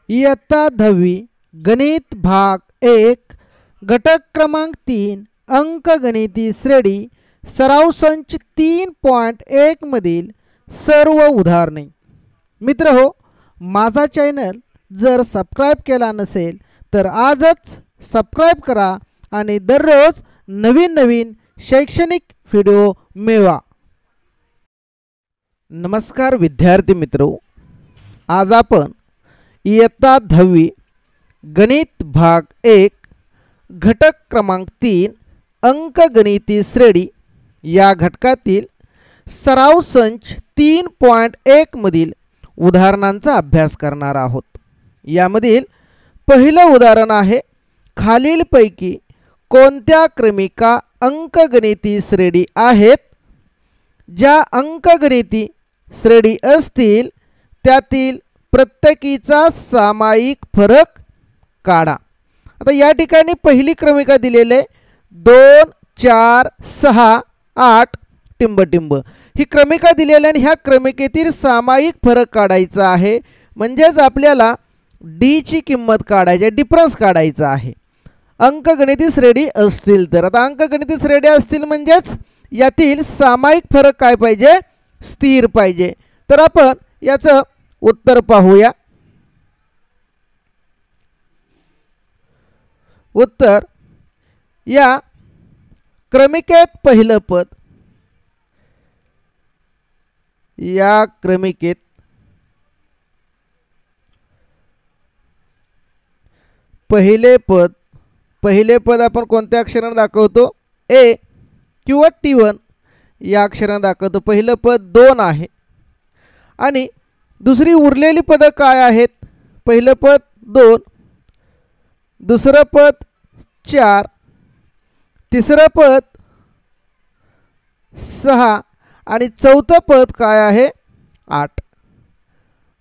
इयत्ता 10वी गणित भाग 1 घटक क्रमांक 3 अंकगणिती श्रेणी सराव संच 3.1 मधील सर्व उदाहरणे। मित्र हो, माझा चॅनल जर सबस्क्राईब केला नसेल तर आजच सबस्क्राईब करा आणि दररोज नवीन नवीन शैक्षणिक व्हिडिओ मिळवा। नमस्कार विद्यार्थी मित्रो, आज आपण इयत्ता 10वी गणित भाग 1 घटक क्रमांक 3 अंकगणिती श्रेणी या घटकातील सराव संच 3.1 मधील उदाहरणांचा अभ्यास करणार आहोत। यामधील पहिलं उदाहरण आहे, खालीलपैकी कोणत्या क्रमिका अंकगणिती श्रेणी आहेत? ज्या अंकगणिती श्रेणी असतील त्यातील प्रत्येकीचा सामायिक फरक काढा। आता या ठिकाणी पहिली क्रमिका दिलेले 2 4 6 8 टिंब ही क्रमिका दिलेली आणि ह्या क्रमिकेतील सामायिक फरक काढायचा आहे। म्हणजेच आपल्याला डी ची किंमत काढायची, डिफरन्स काढायचा आहे अंकगणिती श्रेणी असतील तर। आता अंकगणिती श्रेणी असतील म्हणजेच यातील सामायिक फरक काय पाहिजे? स्थिर पाहिजे। तर आपण याचं उत्तर पाहूया। उत्तर, या क्रमिकेत पहिलं पद, या क्रमिकेत पहिले पद आपण कोणत्या अक्षराने दाखवतो? ए किंवा T1 या अक्षराने दाखवतो। पहिलं पद 2 आहे आणि दुसरी उरलेली पद काय आहेत? पहिलं पद 2, दुसरं पद 4, तिसरं पद 6 आणि चौथं पद काय आहे? 8।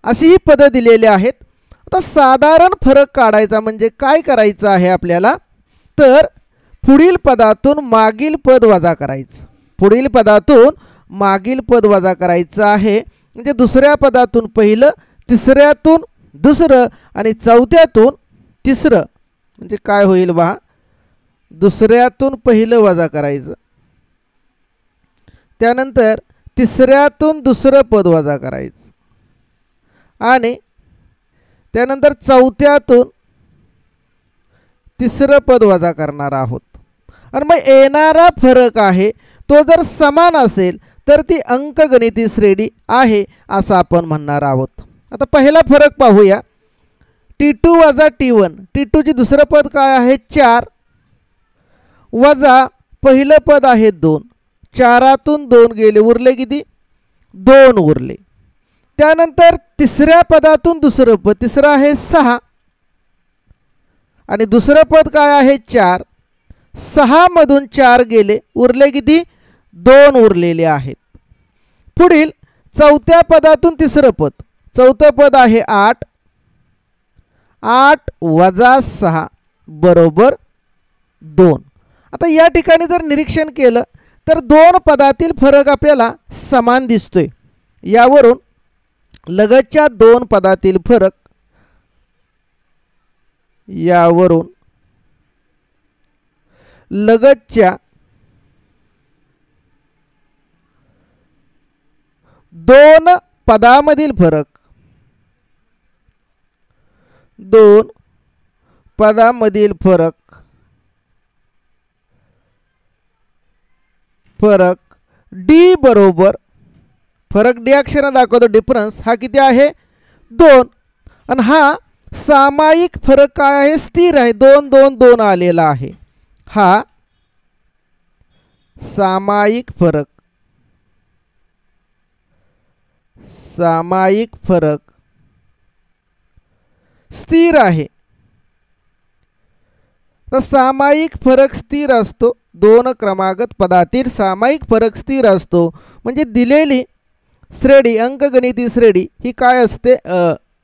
अशी ही पदं दिलेली आहेत। आता साधारण फरक काढायचा म्हणजे काय करायचं आहे आपल्याला? तर पुढील पदातून मागील पद वजा करायचं। पुढील पदातून मागील पद वजा करायचं आहे। म्हणजे दुसऱ्या पदातून पहिलं, तिसऱ्यातून दुसरं आणि चौथ्यातून तिसरं। म्हणजे काय होईल बा? दुसऱ्यातून पहिलं वजा करायचं, त्यानंतर तिसऱ्यातून दुसरं पद वजा करायचं आणि त्यानंतर चौथ्यातून तिसरं पद वजा करणार आहोत। आणि मग येणारा फरक आहे तो जर समान असेल तर ती अंकगणिती श्रेणी आहे असं आपण म्हणणार आहोत। आता पहिला फरक पाहूया, T2 वजा T1। T2 ची दुसरं पद काय आहे? 4 वजा पहिलं पद आहे 2। 4तून 2 गेले, उरले किती? 2 उरले। त्यानंतर तिसऱ्या पदातून दुसरं पद, तिसरं आहे 6 आणि दुसरं पद काय आहे? 4। 6 मधून 4 गेले, उरले किती? 2 उरलेले आहेत। पुढील चौथ्या पदातून तिसरं पद, चौथं पद आहे 8। 8 वजा 6 बरोबर 2। आता या ठिकाणी जर निरीक्षण केलं तर दोन पदातील फरक आपल्याला समान दिसतोय। यावरून लगतच्या दोन पदातील फरक, यावरून लगतच्या दोन पदामधील फरक, दोन पदामधील फरक डी बरोबर, फरक डी अक्षराने दाखवतो, डिफरन्स हा किती आहे? 2। आणि हा सामायिक फरक काय आहे? स्थिर आहे, 2 2 2 आलेला आहे। हा सामायिक फरक स्थिर आहे। तर सामायिक फरक स्थिर असतो, दोन क्रमागत पदातील सामायिक फरक स्थिर असतो। म्हणजे दिलेली श्रेणी, अंकगणिती श्रेणी ही काय असते?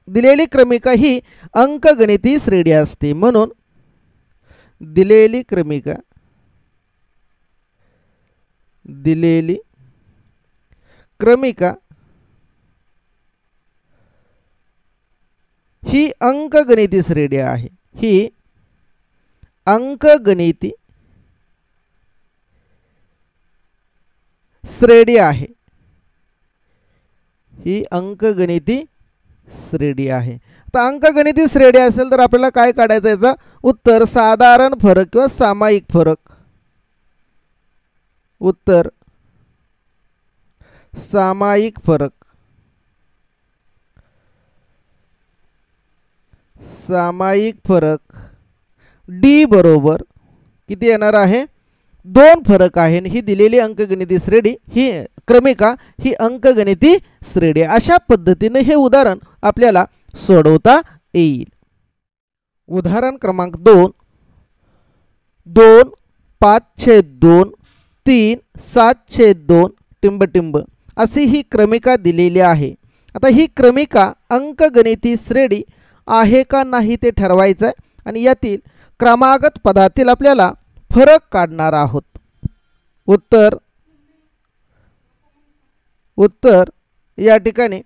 दिलेली क्रमिका ही अंकगणिती श्रेणी असते। म्हणून दिलेली क्रमिका ही अंकगणिती श्रेणी आहे. ही अंकगणिती श्रेणी आहे. ही अंकगणिती श्रेणी आहे. तर अंकगणिती श्रेणी असेल तर आपल्याला काय काढायचं याचं उत्तर साधारण फरक किंवा सामायिक फरक. उत्तर सामायिक फरक. सामायिक फरक डी बरोबर किती येणार आहे 2 फरक आहे. ही दिलेली अंकगणिती श्रेणी ही क्रमिका ही अंकगणिती श्रेणी. अशा पद्धतीने हे उदाहरण आपल्याला सोडवता येईल. उदाहरण क्रमांक 2 2 5/2 3 7/2 टिंब अशी ही क्रमिका दिलेली आहे. आता ही क्रमिका अंकगणिती श्रेणी आहे का नाही ते ठरवायचं आहे आणि यातील क्रमागत पदातील आपल्याला फरक काढणार आहोत. उत्तर या ठिकाणी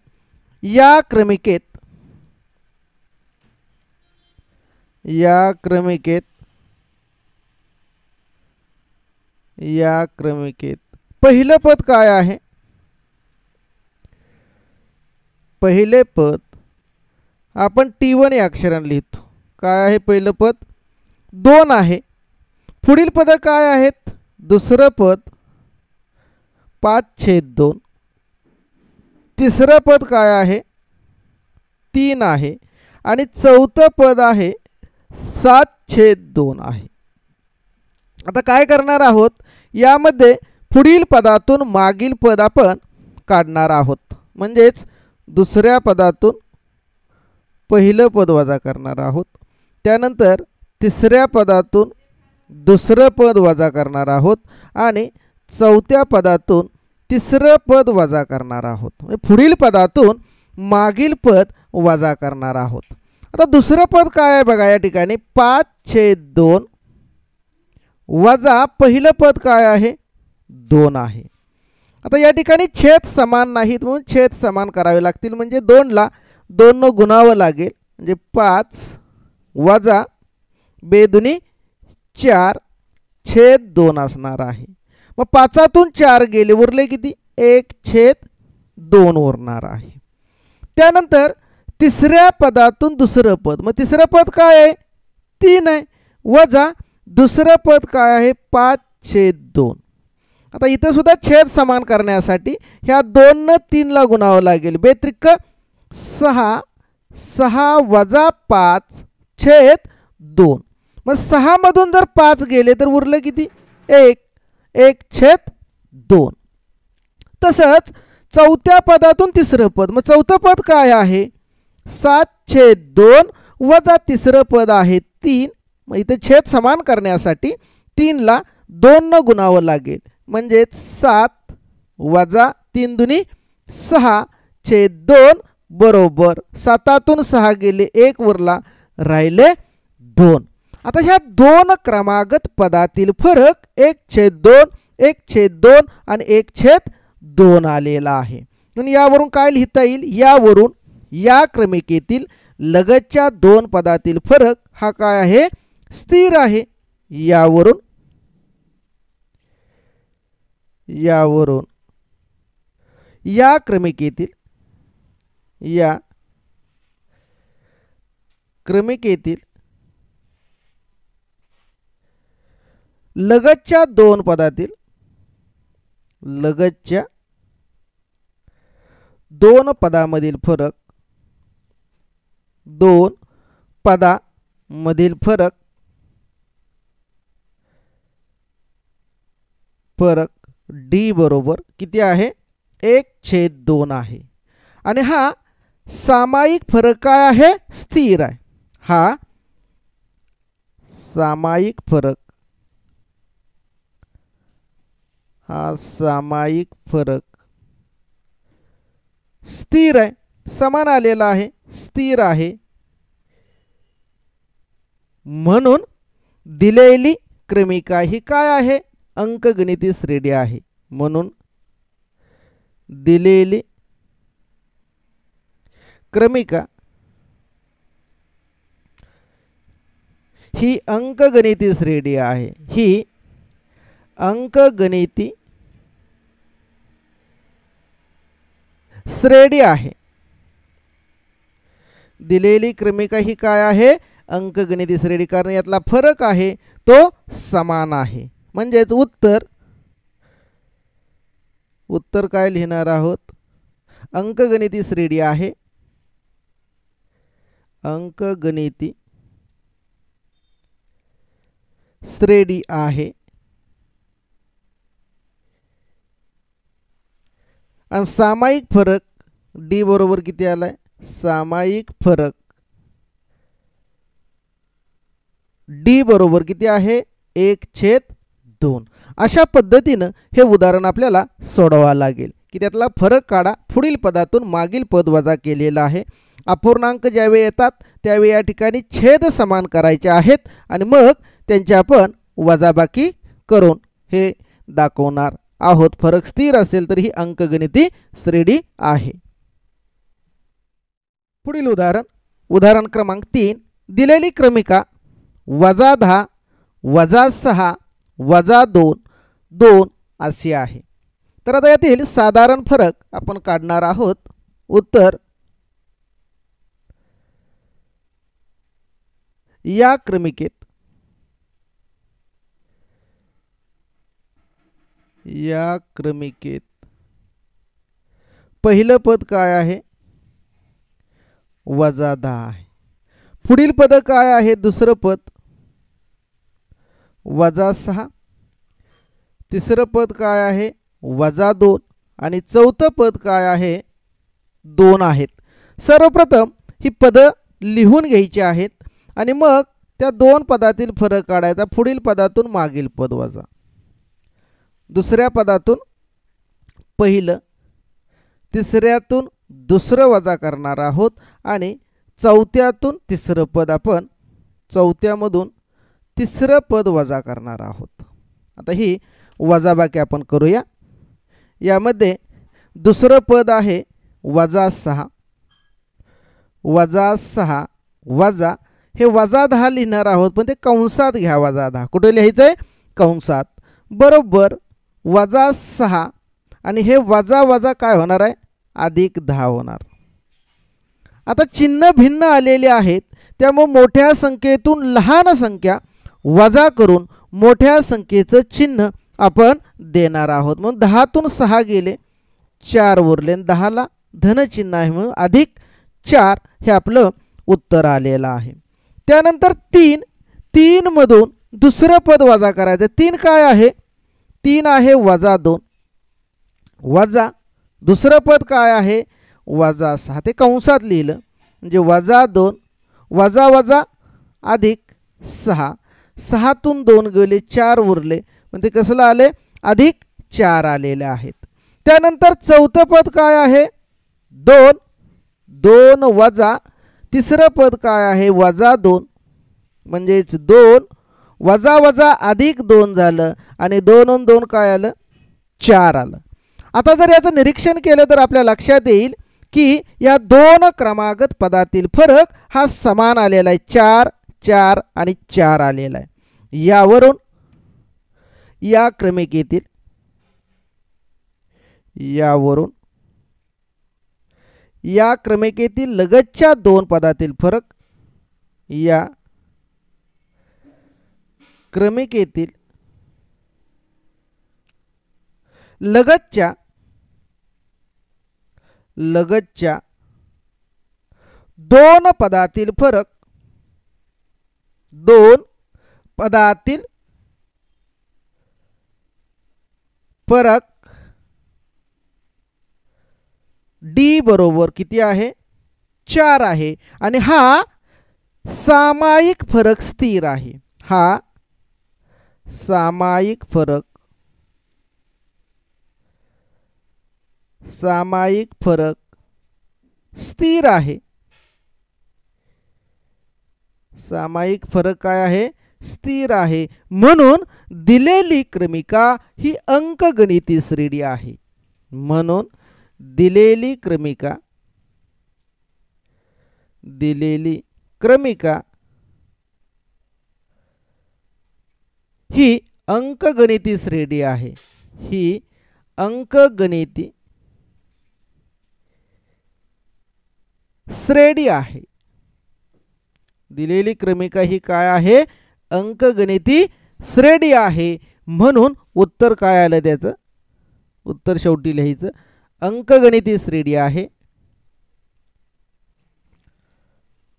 या क्रमिकेत पहिलं पद काय आहे. पहिले पद आपण T1 या अक्षराने लिहितो. काय आहे पहिलं पद 2 आहे. पुढील पद काय आहेत. दुसरं पद 5/2. तिसरं पद काय आहे 3 आहे आणि चौथं पद आहे 7/2 आहे. आता काय करणार आहोत यामध्ये पुढील पदातून मागील पद आपण काढणार आहोत. म्हणजेच दुसऱ्या पदातून पहिलं पद वजा करणार आहोत. त्यानंतर तिसऱ्या पदातून दुसरं पद वजा करणार आहोत आणि चौथ्या पदातून तिसरं पद वजा करणार आहोत. पुढील पदातून मागील पद वजा करणार आहोत. आता दुसरं पद काय आहे बघा या ठिकाणी 5/2 वजा पहिलं पद काय आहे 2 आहे. आता या ठिकाणी छेद समान नाहीत म्हणून छेद समान करावे लागतील. म्हणजे 2 ला 2 न गुणावं लागेल. म्हणजे 5 वजा 2 4/2 असणार आहे. मग 5तून 4 गेले उरले किती 1/2 उरणार आहे. त्यानंतर तिसऱ्या पदातून दुसरं पद मग तिसरं पद काय आहे 3 आहे वजा दुसरं पद काय आहे 5/2. आता इथं सुद्धा छेद समान करण्यासाठी ह्या 2 न 3 ला गुणावं लागेल. 6 6 वजा 5/2. मग 6 मधून जर 5 गेले तर उरलं किती 1/2. तसंच चौथ्या पदातून तिसरं पद मग चौथं पद काय आहे 7/2 वजा तिसरं पद आहे 3. मग इथे छेद समान करण्यासाठी 3 ला 2 न गुणावं लागेल. म्हणजेच 7 वजा 3 दुनी 6/2 बरोबर 7तून 6 गेले 1 उरला राहिले 2. आता ह्या 2 क्रमागत पदातील फरक 1/2 1/2 आणि 1/2 आलेला आहे. म्हणून यावरून काय लिहिता येईल यावरून या क्रमिकेतील लगतच्या 2 पदातील फरक हा काय आहे स्थिर आहे. यावरून या क्रमिकेतील लगतच्या 2 पदातील लगतच्या 2 पदामधील फरक 2 पदामधील फरक डी बरोबर किती आहे 1/2 आहे. आणि हा सामायिक फरक काय आहे स्थिर आहे. हा सामायिक फरक स्थिर आहे समान आलेला आहे स्थिर आहे. म्हणून दिलेली क्रमिका ही काय आहे अंकगणिती श्रेणी आहे. म्हणून दिलेली क्रमिका ही अंकगणिती श्रेणी आहे, ही अंकगणिती श्रेणी आहे. दिलेली क्रमिका ही काय आहे, अंकगणिती श्रेणी, कारण यातला फरक आहे तो समान आहे. म्हणजेच उत्तर काय लिहिणार आहोत, अंकगणिती श्रेणी आहे, अंकगणिती श्रेणी आहे. आणि सामायिक फरक डी बरोबर किती आलाय, सामायिक फरक डी बरोबर किती आहे, 1/2. अशा पद्धतीनं हे उदाहरण आपल्याला सोडवावं लागेल की त्यातला फरक काढा. पुढील पदातून मागील पद वजा केलेलं आहे. अपूर्णांक ज्यावेळी येतात त्यावेळी या ठिकाणी छेद समान करायचे आहेत आणि मग त्यांची आपण वजाबाकी करून हे दाखवणार आहोत. फरक स्थिर असेल तर ही अंकगणिती श्रेणी आहे. पुढील उदाहरण क्रमांक 3. दिलेली क्रमिका -10 -6 -2 2 अशी आहे. तर आता यातील साधारण फरक आपण काढणार आहोत. उत्तर या क्रमिकेत पहिलं पद काय आहे, -10 आहे. पुढील पद काय आहे, दुसरं पद -6. तिसरं पद काय आहे, -2 आणि चौथं पद काय आहे, 2 आहेत. सर्वप्रथम ही पद लिहून घ्यायची आहेत आणि मग त्या 2 पदातील फरक काढायचा. पुढील पदातून मागील पद वजा, दुसऱ्या पदातून पहिलं, तिसऱ्यातून दुसरं वजा करणार आहोत आणि चौथ्यातून तिसरं पद, आपण चौथ्यामधून तिसरं पद वजा करणार आहोत. आता ही वजाबाकी आपण करूया. यामध्ये दुसरं पद आहे -6 -6 वजा, हे -10 लिहिणार आहोत पण ते कंसात घ्या. -10 कुठे लिहायचं आहे, कंसात. बरोबर -6 आणि हे वजा वजा काय होणार आहे, +10 होणार. आता चिन्ह भिन्न आलेले आहेत त्यामुळे मोठ्या संख्येतून लहान संख्या वजा करून मोठ्या संख्येचं चिन्ह आपण देणार आहोत. म्हणून 10तून 6 गेले, 4 उरले, 10ला धन चिन्ह आहे म्हणून +4 हे आपलं उत्तर आलेलं आहे. त्यानंतर 3 मधून दुसरं पद वजा करायचं. 3 काय आहे, 3 आहे -2 वजा दुसरं पद काय आहे, -6. ते कंसात लिहिलं म्हणजे -2 वजा वजा +6. 6तून 2 गेले, 4 उरले म्हणजे कसलं आले, +4 आलेले आहेत. त्यानंतर चौथं पद काय आहे, 2 वजा तिसरं पद काय आहे, -2 म्हणजेच 2 वजा वजा +2 झालं आणि 2 आणि 2 काय आलं, 4 आलं. आता जर याचं निरीक्षण केलं तर आपल्या लक्षात येईल की या 2 क्रमागत पदातील फरक हा समान आलेला आहे. 4 4 आणि 4 आलेला आहे. यावरून या क्रमिकेतील लगतच्या 2 पदातील फरक, या क्रमिकेतील लगतच्या 2 पदातील फरक, 2 पदातील फरक डी बरोबर किती आहे, 4 आहे आणि हा सामायिक फरक स्थिर आहे. हा सामायिक फरक स्थिर आहे. सामायिक फरक काय आहे, स्थिर आहे. म्हणून दिलेली क्रमिका ही अंकगणिती श्रेणी आहे. म्हणून दिलेली क्रमिका ही अंकगणिती श्रेणी आहे. ही अंकगणिती श्रेणी आहे. दिलेली क्रमिका ही काय आहे? अंकगणिती श्रेणी आहे. म्हणून उत्तर काय आलं त्याचं? उत्तर शेवटी लिहायचं अंकगणिती श्रेणी आहे.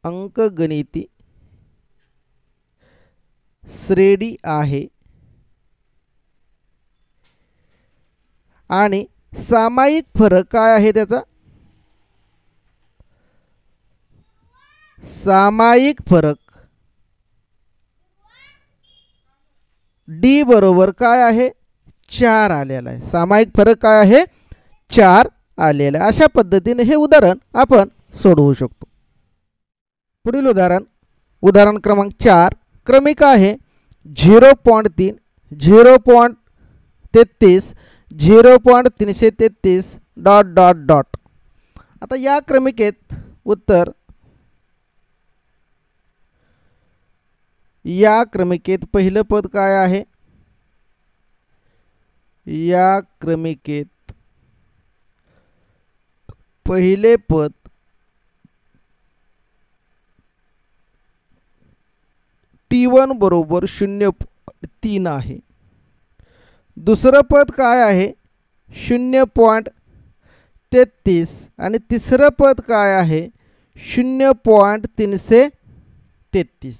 अंकगणिती श्रेणी आहे. आणि सामायिक फरक काय आहे त्याचा? सामायिक फरक डी बरोबर काय आहे? 4 आलेला आहे. सामायिक फरक काय आहे? 4 आलेला आहे. अशा पद्धतीने हे उदाहरण आपण सोडवू शकतो. पुढील उदाहरण क्रमांक 4. क्रमिका आहे 0.3, 0.33, 0.333 ... आता या क्रमिकेत उत्तर, या क्रमिकेत पहिलं पद काय आहे? या क्रमिकेत पहिले पद T1 बरोबर 0.3 आहे. दुसरं पद काय आहे? 0.33 आणि तिसरं पद काय आहे? 0.333.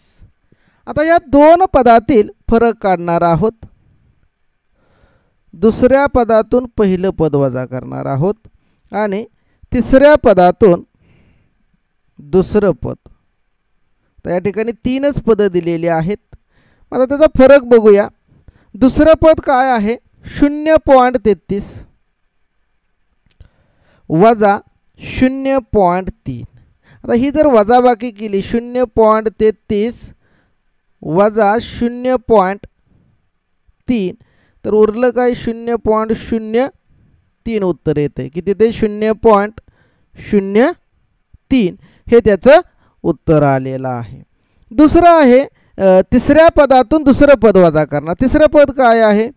आता या दोन पदातील फरक काढणार आहोत. दुसऱ्या पदातून पहिलं पद वजा करणार आहोत आणि तिसऱ्या पदातून दुसरं पद. तर या ठिकाणी 3च पद दिलेली आहेत. आता त्याचा फरक बघूया. दुसरं पद काय आहे? 0.33 वजा 0.3. आता ही जर वजाबाकी केली 0.33 वजा 0.3 तर उरलं काय? 0.03 उत्तर येते. किती ते? 0.03 हे त्याचं उत्तर आलेलं आहे. दुसरं आहे तिसऱ्या पदातून दुसरं पद वजा करणार. तिसरं पद काय आहे?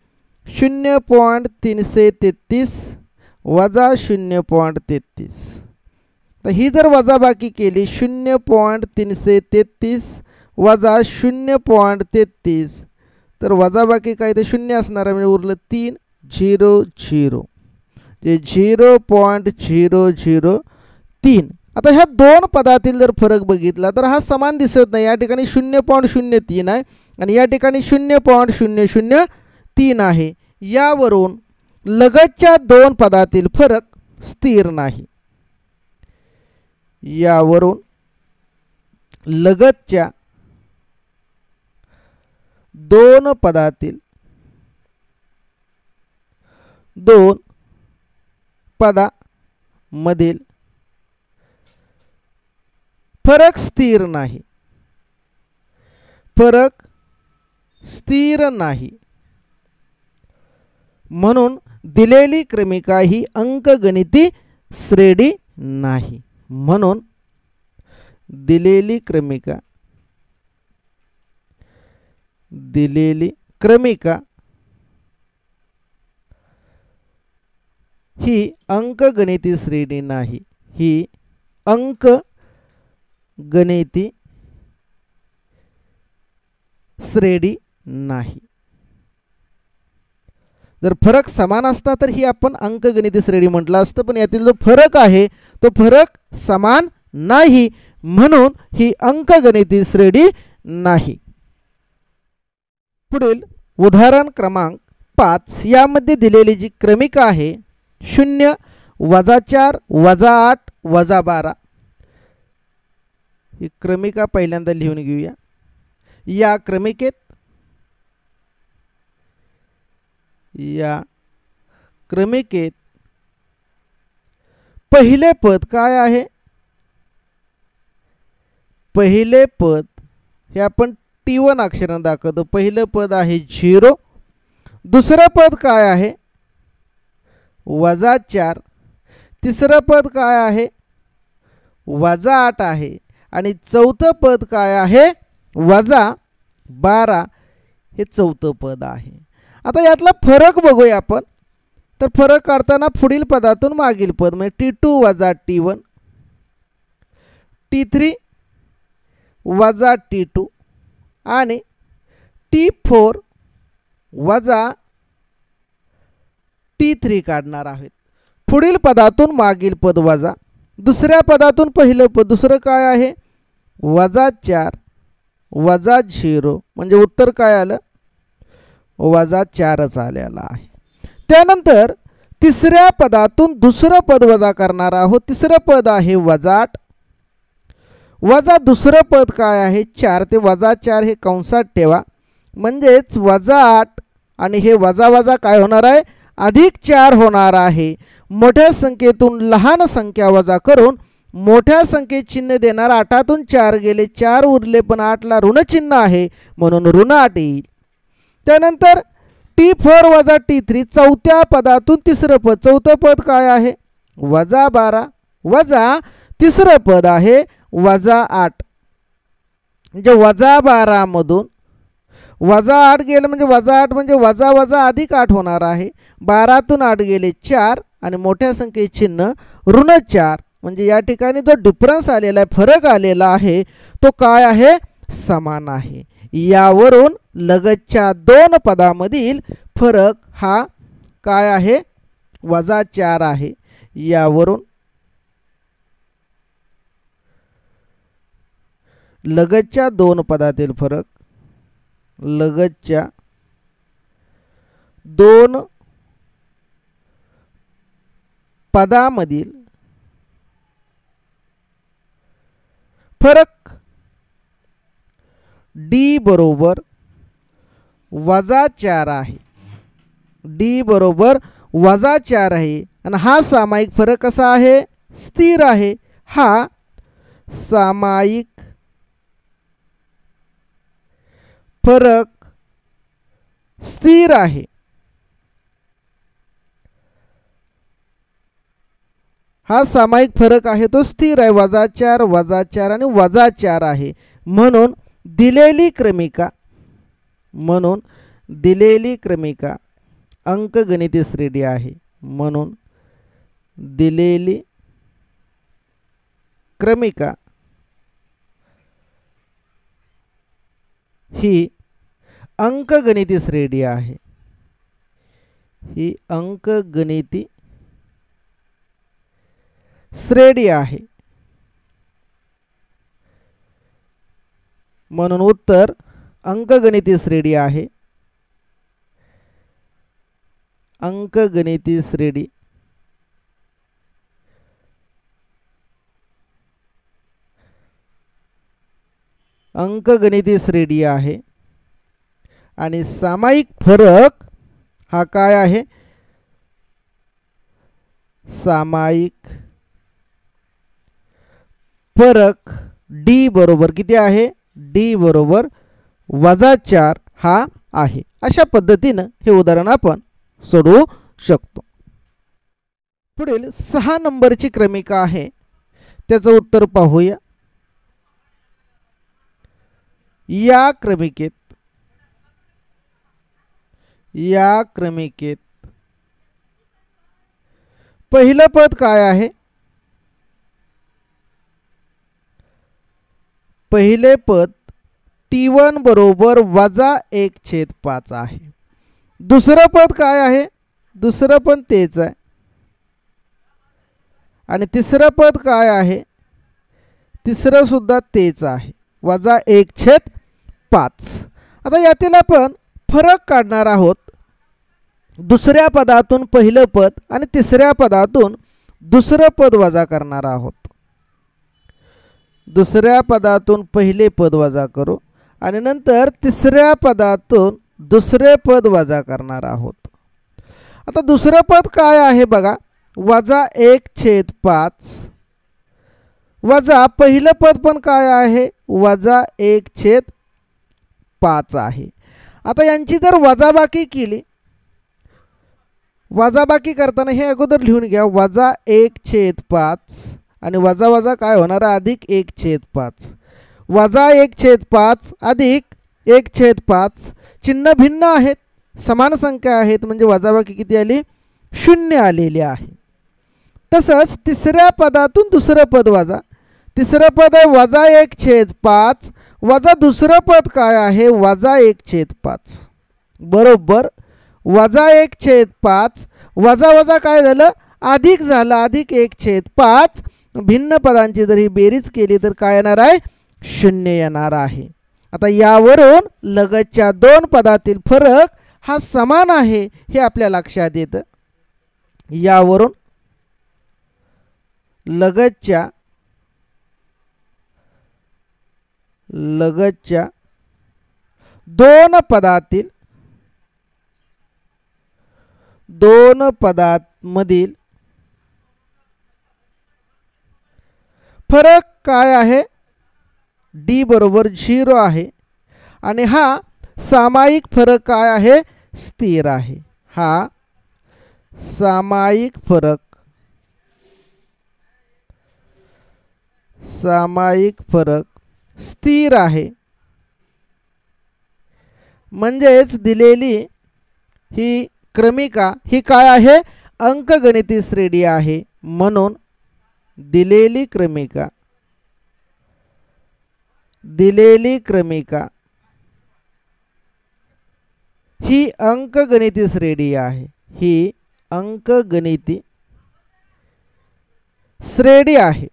0.333 वजा 0.33. तर ही जर वजाबाकी केली 0.333 वजा 0.33 तर वजाबाकी काय? ते 0 असणार आहे. म्हणजे उरलं 3 0 0 जे 0.003. आता ह्या दोन पदातील जर फरक बघितला तर हा समान दिसत नाही. या ठिकाणी 0.03 आहे आणि या ठिकाणी 0.003 आहे. यावरून लगतच्या दोन पदातील फरक स्थिर नाही. यावरून लगतच्या दोन पदातील दोन पदामधील फरक स्थिर नाही. फरक स्थिर नाही. म्हणून दिलेली क्रमिका ही अंकगणिती श्रेणी नाही. म्हणून दिलेली क्रमिका ही अंकगणिती श्रेणी नाही. ही अंकगणिती श्रेणी नाही. जर फरक समान असता तर ही आपण अंकगणिती श्रेणी म्हटलं असतं. पण यातील जो फरक आहे तो फरक समान नाही. म्हणून ही अंकगणिती श्रेणी नाही. पुढील उदाहरण क्रमांक 5. यामध्ये दिलेली जी क्रमिका आहे 0 वजा 4 वजा 8 वजा 12. ही क्रमिका पहिल्यांदा लिहून घेऊया. या क्रमिकेत पहिले पद काय आहे? पहिले पद हे आपण T1 अक्षराने दाखवतो. पहिलं पद आहे 0. दुसरं पद काय आहे? वजा 4. तिसरं पद काय आहे? वजा 8 आहे. आणि चौथं पद काय आहे? वजा 12. हे चौथं पद आहे. आता यातला फरक बघूया आपण. तर फरक काढताना पुढील पदातून मागील पद म्हणजे T2 वजा T1, T3 वजा T2 आणि T4 वजा T3 काढणार आहेत. पुढील पदातून मागील पद वजा, दुसऱ्या पदातून पहिलं पद, दुसरं काय आहे वजा 4 वजा 0, म्हणजे उत्तर काय आलं वजा 4च आलेला आहे. त्यानंतर तिसऱ्या पदातून दुसरं पद वजा करणार आहोत. तिसरं पद आहे वजा 8 वजा दुसरं पद काय आहे 4, ते वजा 4 हे कंसात ठेवा, म्हणजेच वजा 8 आणि हे वजा वजा काय होणार आहे अधिक 4 होणार आहे. मोठ्या संख्येतून लहान संख्या वजा करून मोठ्या संख्येत चिन्ह देणार. 8तून 4 गेले, 4 उरले, पण 8ला ऋण चिन्ह आहे म्हणून ऋण 8 येईल. त्यानंतर T4 वजा T3 चौथ्या पदातून तिसरं पद, चौथं पद काय आहे वजा 12 वजा तिसरं पद आहे वजा 8, म्हणजे वजा 12 मधून वजा 8 गेलं, म्हणजे वजा 8 म्हणजे वजा वजा अधिक 8 होणार आहे. 12तून 8 गेले 4 आणि मोठ्या संख्येचे चिन्ह ऋण 4, म्हणजे या ठिकाणी जो डिफरन्स आलेला आहे, फरक आलेला आहे, तो काय आहे समान आहे. यावरून लगतच्या दोन पदामधील फरक हा काय आहे वजा 4 आहे. यावरून लगतच्या दोन पदातील फरक, लगतच्या दोन पदामधील फरक D बरोबर वजा 4 आहे. D बरोबर वजा 4 आहे आणि हा सामायिक फरक कसा आहे स्थिर आहे. हा सामायिक फरक स्थिर आहे. हा सामायिक फरक आहे तो स्थिर आहे. वजा 4 आणि वजा 4 आहे. म्हणून दिलेली क्रमिका अंकगणितीय श्रेणी आहे. म्हणून दिलेली क्रमिका ही अंकगणितीय श्रेणी आहे. ही अंकगणितीय श्रेणी आहे. म्हणून उत्तर अंकगणितीय श्रेणी आहे. अंकगणितीय श्रेणी अंकगणितीय श्रेणी आहे. आणि सामायिक फरक हा काय आहे सामायिक फरक D बरोबर किती आहे D बरोबर वजा 4 हा आहे. अशा पद्धतीने हे उदाहरण आपण सोडवू शकतो. पुढील 6 नंबरची क्रमिका आहे, त्याचं उत्तर पाहूया. या क्रमिकेत पहिलं पद काय आहे पहिले पद T1 बरोबर वजा 1/5 आहे. दुसरं पद काय आहे दुसरं पण तेच आहे. आणि तिसरं पद काय आहे तिसरं सुद्धा तेच आहे वजा 1/5. आता यातील आपण फरक काढणार आहोत. दुसऱ्या पदातून पहिलं पद आणि तिसऱ्या पदातून दुसरं पद वजा करणार आहोत. दुसऱ्या पदातून पहिले पद वजा करू आणि नंतर तिसऱ्या पदातून दुसरे पद वजा करणार आहोत. आता दुसरं पद काय आहे बघा वजा 1/5 वजा पहिलं पद पण काय आहे वजा 1/5 आहे. आता यांची जर वजाबाकी केली, वजाबाकी करताना हे अगोदर लिहून घ्या वजा 1/5 आणि वजा वजा काय होणार अधिक 1/5. वजा 1/5 अधिक 1/5 चिन्ह भिन्न आहेत, समान संख्या आहेत, म्हणजे वजाबाकी किती आली? 0 आलेली आहे. तसंच तिसऱ्या पदातून दुसरं पद वजा. तिसरं पद आहे -1/5 वजा दुसरं पद काय आहे? -1/5 बरोबर -1/5 वजा वजा काय झालं? अधिक झालं, अधिक 1/5. भिन्न पदांची जर ही बेरीज केली तर काय येणार आहे? 0 येणार आहे. आता यावरून लगतच्या दोन पदातील फरक हा समान आहे हे आपल्या लक्षात येतं. यावरून लगतच्या दोन पदांमधील फरक काय आहे? डी बरोबर 0 आहे आणि हा सामायिक फरक काय आहे? स्थिर आहे. हा सामायिक फरक स्थिर आहे. म्हणजेच दिलेली ही क्रमिका ही काय आहे? अंकगणिती श्रेणी आहे. म्हणून दिलेली क्रमिका ही अंकगणिती श्रेणी आहे. ही अंकगणिती श्रेणी आहे.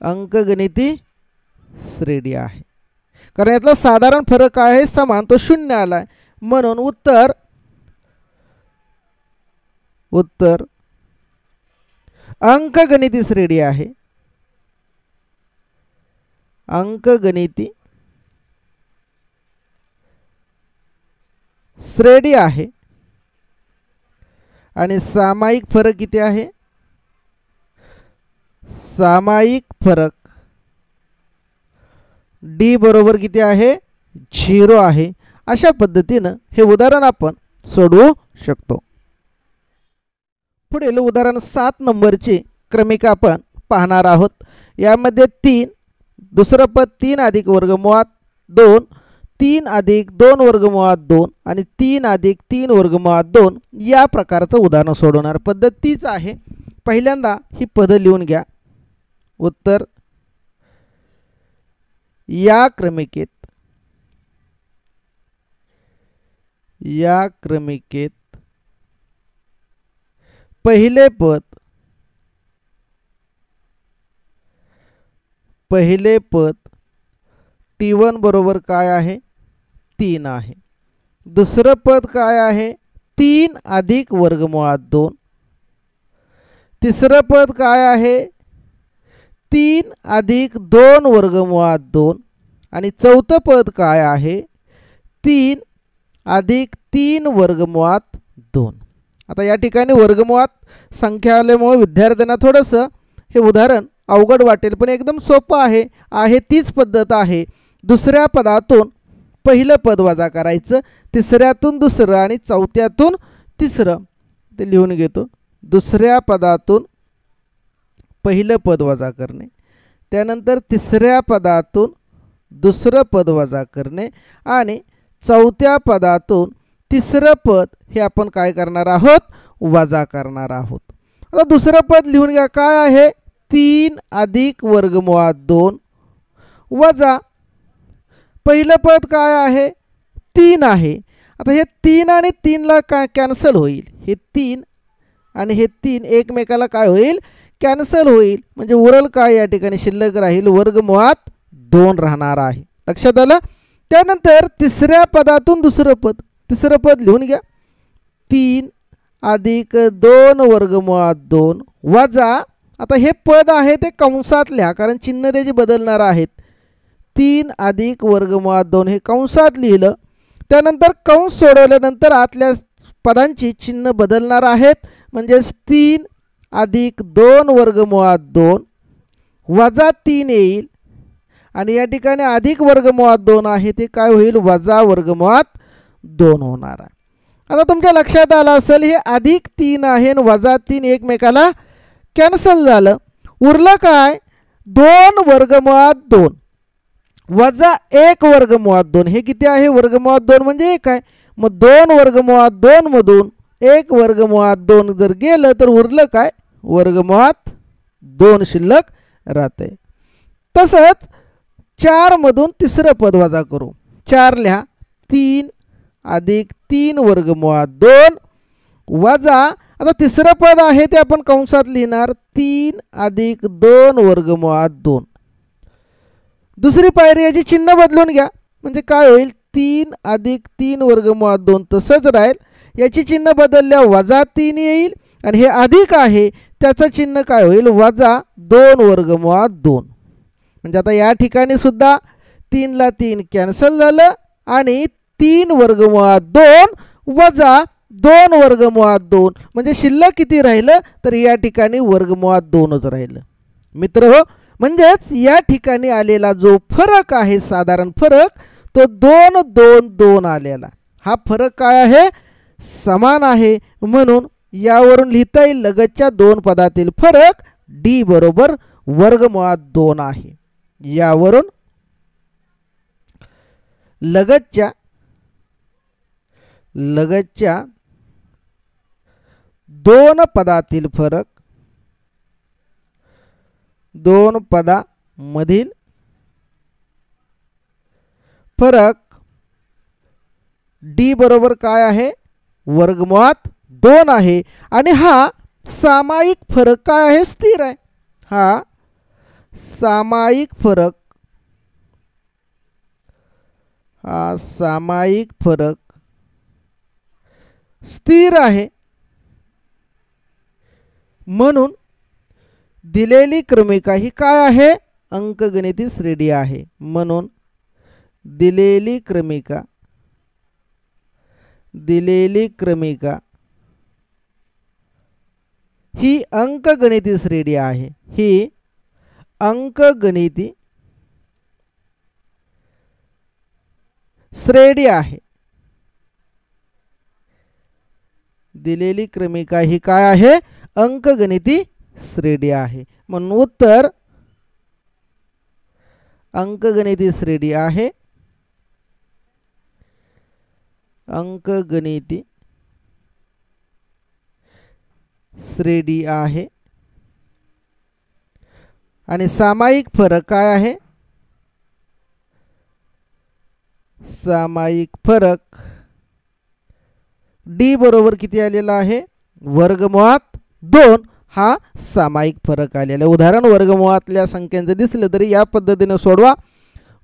अंकगणिती श्रेणी आहे कारण यातला साधारण फरक काय आहे? समान, तो 0 आलाय. म्हणून उत्तर अंकगणिती श्रेणी आहे. अंकगणिती श्रेणी आहे आणि सामायिक फरक किती आहे? सामायिक फरक डी बरोबर किती आहे? 0 आहे. अशा पद्धतीनं हे उदाहरण आपण सोडवू शकतो. पुढील उदाहरण 7 नंबरची क्रमिका आपण पाहणार आहोत. यामध्ये 3 दुसरं पद 3 अधिक वर्गमुळात 2 3 अधिक 2 वर्गमुळात 2 आणि 3 अधिक 3 वर्गमुळात 2 या प्रकारचं उदाहरण सोडवणार. पद्धत तीच आहे. पहिल्यांदा ही पद लिहून घ्या. उत्तर या क्रमिकेत पहिले पद T1 बरोबर काय आहे? 3 आहे. दुसरं पद काय आहे? 3 अधिक वर्गमुळात 2. तिसरं पद काय आहे? 3 अधिक 2 वर्गमुळात 2 आणि चौथं पद काय आहे? 3 अधिक 3 वर्गमुळात 2. आता या ठिकाणी वर्गमुळात संख्या आल्यामुळे विद्यार्थ्यांना थोडंसं हे उदाहरण अवघड वाटेल, पण एकदम सोपं आहे. तीच पद्धत आहे. दुसऱ्या पदातून पहिलं पद वजा करायचं, तिसऱ्यातून दुसरं आणि चौथ्यातून तिसरं. ते लिहून घेतो. दुसऱ्या पदातून पहिलं पद वजा करणे, त्यानंतर तिसऱ्या पदातून दुसरं पद वजा करणे आणि चौथ्या पदातून तिसरं पद हे आपण काय करणार आहोत? वजा करणार आहोत. आता दुसरं पद लिहून घ्या. काय आहे? 3 अधिक वर्गमुळात 2 वजा पहिलं पद काय आहे? 3 आहे. आता हे 3 आणि 3 ला कॅन्सल होईल. हे 3 आणि हे 3 एकमेकाला काय होईल? कॅन्सल होईल. म्हणजे उरल काय? या ठिकाणी शिल्लक राहील वर्गमुळात 2 राहणार आहे. लक्षात आलं? त्यानंतर तिसऱ्या पदातून दुसरं पद. तिसरं पद लिहून घ्या. 3 अधिक 2 वर्गमुळात 2 वजा, आता हे पद आहे ते कंसात लिहा कारण चिन्ह त्याचे बदलणार आहेत. 3 अधिक वर्गमुळात 2 हे कंसात लिहिलं. त्यानंतर कंस सोडवल्यानंतर आतल्या पदांची चिन्ह बदलणार आहेत. म्हणजेच 3 अधिक 2 वर्गमुळात 2 वजा 3 येईल आणि या ठिकाणी अधिक वर्गमुळात 2 आहे ते काय होईल? वजा वर्गमुळात 2 होणार आहे. आता तुमच्या लक्षात आलं असेल हे अधिक 3 आहे आणि वजा 3 एकमेकाला कॅन्सल झालं. उरलं काय? 2 वर्गमुळात 2. वजा 1 वर्गमुळात 2 हे किती आहे? वर्गमुळात 2 म्हणजे 1 आहे. मग 2 वर्गमुळात 2 मधून 1 वर्गमुळात 2 जर गेलं तर उरलं काय? वर्गमुळात 2 शिल्लक राहते. तसंच 4 मधून तिसरं पद वजा करू. 4 लिहा 3 अधिक 3 वर्गमुळात 2 वजा, आता तिसरं पद आहे ते आपण कंसात लिहिणार 3 अधिक 2 वर्गमुळात 2. दुसरी पायरी याची चिन्ह बदलून घ्या म्हणजे काय होईल? 3 अधिक 3 वर्गमुळात 2 तसंच राहील. याची चिन्ह बदलल्या वजा 3 येईल आणि हे अधिक आहे त्याचं चिन्ह काय होईल? वजा 2 वर्गमुळात 2. म्हणजे आता या ठिकाणी सुद्धा 3 ला 3 कॅन्सल झालं आणि 3 वर्गमुळात 2 वजा 2 वर्गमुळात 2 म्हणजे शिल्लक किती राहिलं? तर या ठिकाणी वर्गमुळात 2च राहिलं. मित्रहो, म्हणजेच या ठिकाणी आलेला जो फरक आहे साधारण फरक तो 2 2 2 आलेला. हा फरक काय आहे? समान आहे. म्हणून यावरून लिहिता येईल लगतच्या 2 पदातील फरक डी बरोबर वर्गमुळात 2 आहे. यावरून लगतच्या 2 पदातील फरक 2 पदामधील फरक डी बरोबर काय आहे? वर्गमुळात 2 आहे. आणि हा सामायिक फरक काय आहे? स्थिर आहे. हा सामायिक फरक स्थिर आहे. म्हणून दिलेली क्रमिका ही काय आहे? अंकगणिती श्रेणी आहे. म्हणून दिलेली क्रमिका ही अंकगणिती श्रेणी आहे. ही अंकगणिती श्रेणी आहे. दिलेली क्रमिका ही काय आहे? अंकगणिती श्रेणी आहे. म्हणून उत्तर अंकगणिती श्रेणी आहे. अंकगणिती श्रेणी आहे. आणि सामायिक फरक काय आहे? सामायिक फरक डी बरोबर किती आलेला आहे? वर्गमुळात 2 हा सामायिक फरक आलेला आहे. उदाहरण वर्गमुळातल्या संख्यांचं दिसलं तरी या पद्धतीने सोडवा.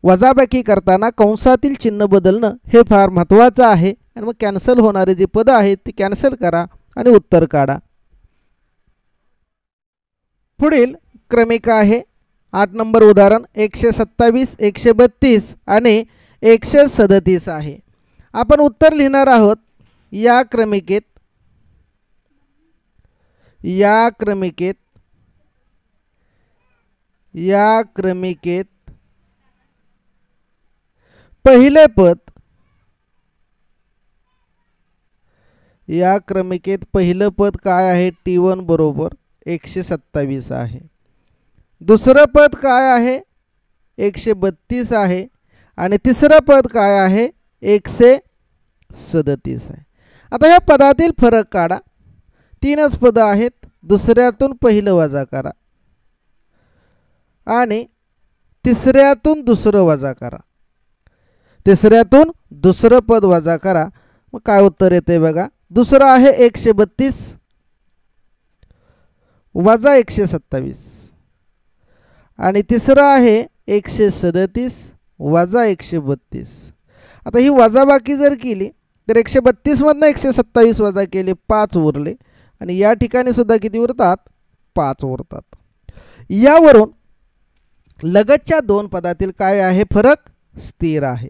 वजाबाकी करताना कंसातील चिन्ह बदलणं हे फार महत्त्वाचं आहे. आणि मग कॅन्सल होणारे जी पदं आहेत ती कॅन्सल करा आणि उत्तर काढा. पुढील क्रमिका आहे 8 नंबर उदाहरण 127, 132 आणि 137 आहे. आपण उत्तर लिहिणार आहोत या क्रमिकेत पहिले पद पहिलं पद काय आहे? T1 बरोबर 127 आहे. दुसरं पद काय आहे? 132 आहे. आणि तिसरं पद काय आहे? 137 आहे. आता ह्या पदातील फरक काढा. 3च पद आहेत. दुसऱ्यातून पहिलं वजा करा आणि तिसऱ्यातून दुसरं वजा करा. तिसऱ्यातून दुसरं पद वजा करा. मग काय उत्तर येते बघा. दुसरं आहे 132 वजा 127 आणि तिसरं आहे 137 वजा 132. आता ही वजाबाकी जर केली तर 132 मधनं 127 वजा केले 5 उरले आणि या ठिकाणी सुद्धा किती उरतात? 5 उरतात. यावरून लगतच्या 2 पदातील काय आहे? फरक स्थिर आहे.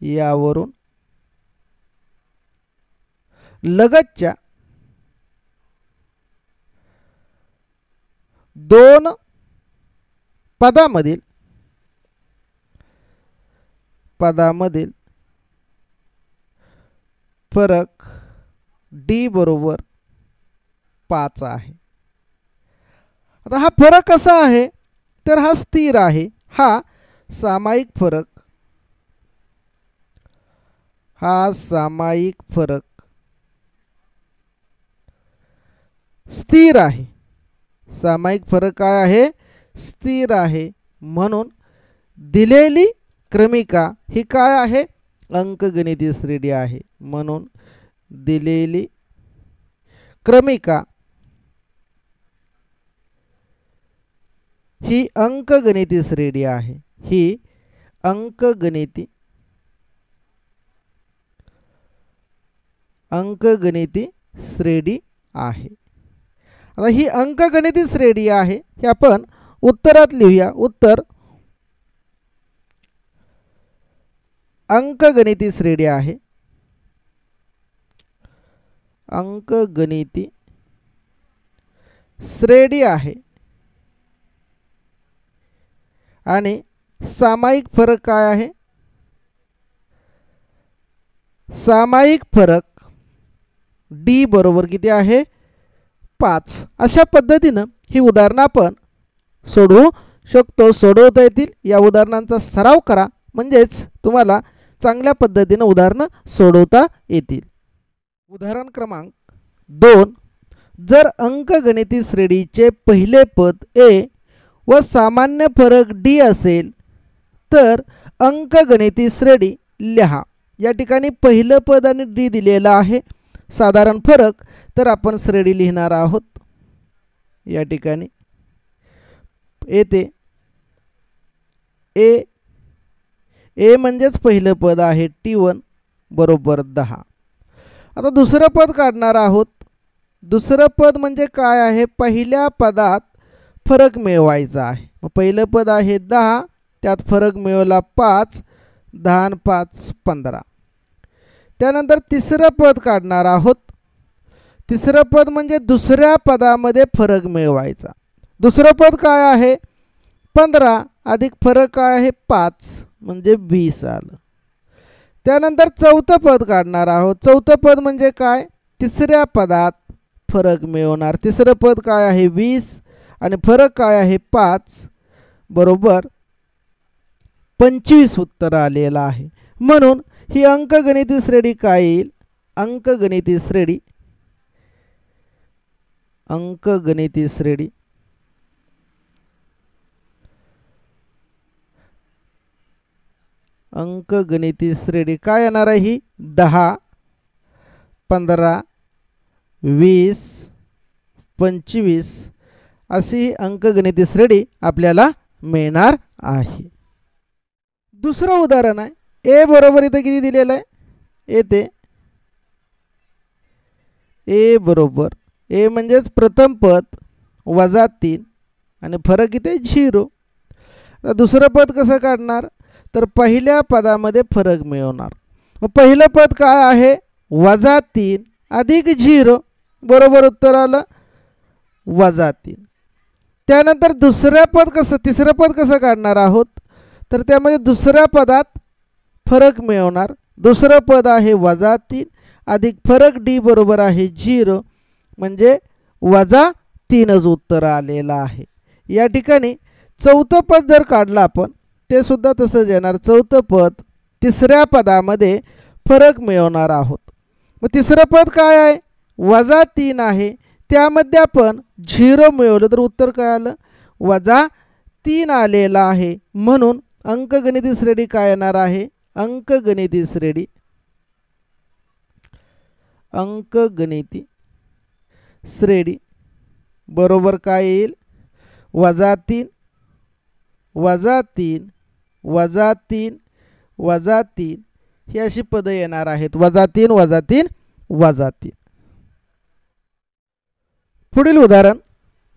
यावरून लगतच्या 2 पदामधील फरक डी बरोबर 5 आहे. आता हा फरक कसा आहे? तर हा स्थिर आहे. हा सामायिक फरक, हा सामायिक फरक स्थिर आहे. सामायिक फरक काय आहे? स्थिर आहे. म्हणून दिलेली क्रमिका ही काय आहे? अंकगणितीय श्रेणी आहे. म्हणून दिलेली क्रमिका ही अंकगणितीय श्रेणी आहे. ही अंकगणिती श्रेणी आहे. आता ही अंकगणितीय श्रेणी आहे हे आपण उत्तरात लिहूया. उत्तर अंकगणितीय श्रेणी आहे. अंकगणितीय श्रेणी आहे आणि सामायिक फरक काय आहे? सामायिक फरक डी बरोबर किती आहे? 5. अशा पद्धतीनं ही उदाहरणं आपण सोडवू शकतो, सोडवता येतील. या उदाहरणांचा सराव करा म्हणजेच तुम्हाला चांगल्या पद्धतीनं उदाहरणं सोडवता येतील. उदाहरण क्रमांक 2. जर अंकगणितीय श्रेणीचे पहिले पद ए व सामान्य फरक डी असेल तर अंकगणितीय श्रेणी लिहा. या ठिकाणी पहिलं पद आणि डी दिलेलं आहे. साधारण फरक तर आपण श्रेणी लिहिणार आहोत. या ठिकाणी येते ए म्हणजेच पहिलं पद आहे T1 बरोबर 10. आता दुसरं पद काढणार आहोत. दुसरं पद म्हणजे काय आहे? पहिल्या पदात फरक मिळवायचा आहे. मग पहिलं पद आहे 10, त्यात फरक मिळवला 5, 10 आणि 5 15. त्यानंतर तिसरं पद काढणार आहोत. तिसरं पद म्हणजे दुसऱ्या पदामध्ये फरक मिळवायचा. दुसरं पद काय आहे? 15 अधिक फरक काय आहे? 5 म्हणजे 20 आलं. त्यानंतर चौथं पद काढणार आहोत. चौथं पद म्हणजे काय? तिसऱ्या पदात फरक मिळवणार. तिसरं पद काय आहे? 20 आणि फरक काय आहे? 5 बरोबर 25 उत्तर आलेलं आहे. म्हणून ही अंकगणितीय श्रेणी काय येईल? अंकगणितीय श्रेणी अंकगणितीय श्रेणी काय येणार आहे? ही 10, 15, 20, 25 अशी अंकगणितीय श्रेणी आपल्याला मिळणार आहे. दुसरं उदाहरण आहे. ए बरोबर इथे किती दिलेलं आहे? येते ए बरोबर ए म्हणजेच प्रथम पद वजा 3 आणि फरक इथे 0. तर दुसरं पद कसं काढणार? तर पहिल्या पदामध्ये फरक मिळवणार. मग पहिलं पद काय आहे? वजा 3 अधिक 0 बरोबर उत्तर आलं वजा 3. त्यानंतर तिसरं पद कसं काढणार आहोत? तर त्यामध्ये दुसऱ्या पदात फरक मिळवणार. दुसरं पद आहे वजा 3 अधिक फरक डी बरोबर आहे 0 म्हणजे वजा 3च उत्तर आलेलं आहे. या ठिकाणी चौथं पद जर काढलं आपण ते सुद्धा तसंच येणार. चौथं पद तिसऱ्या पदामध्ये फरक मिळवणार आहोत. मग तिसरं पद काय आहे? वजा 3 आहे. त्यामध्ये आपण 0 मिळवलं तर उत्तर काय आलं? वजा 3 आलेलं आहे. म्हणून अंकगणितीय श्रेणी काय येणार आहे? अंकगणितीय श्रेणी बरोबर काय येईल? वजा 3 वजा 3 वजा 3 वजा 3 ही अशी पदं येणार आहेत. वजा 3 वजा 3 वजा 3. पुढील उदाहरण.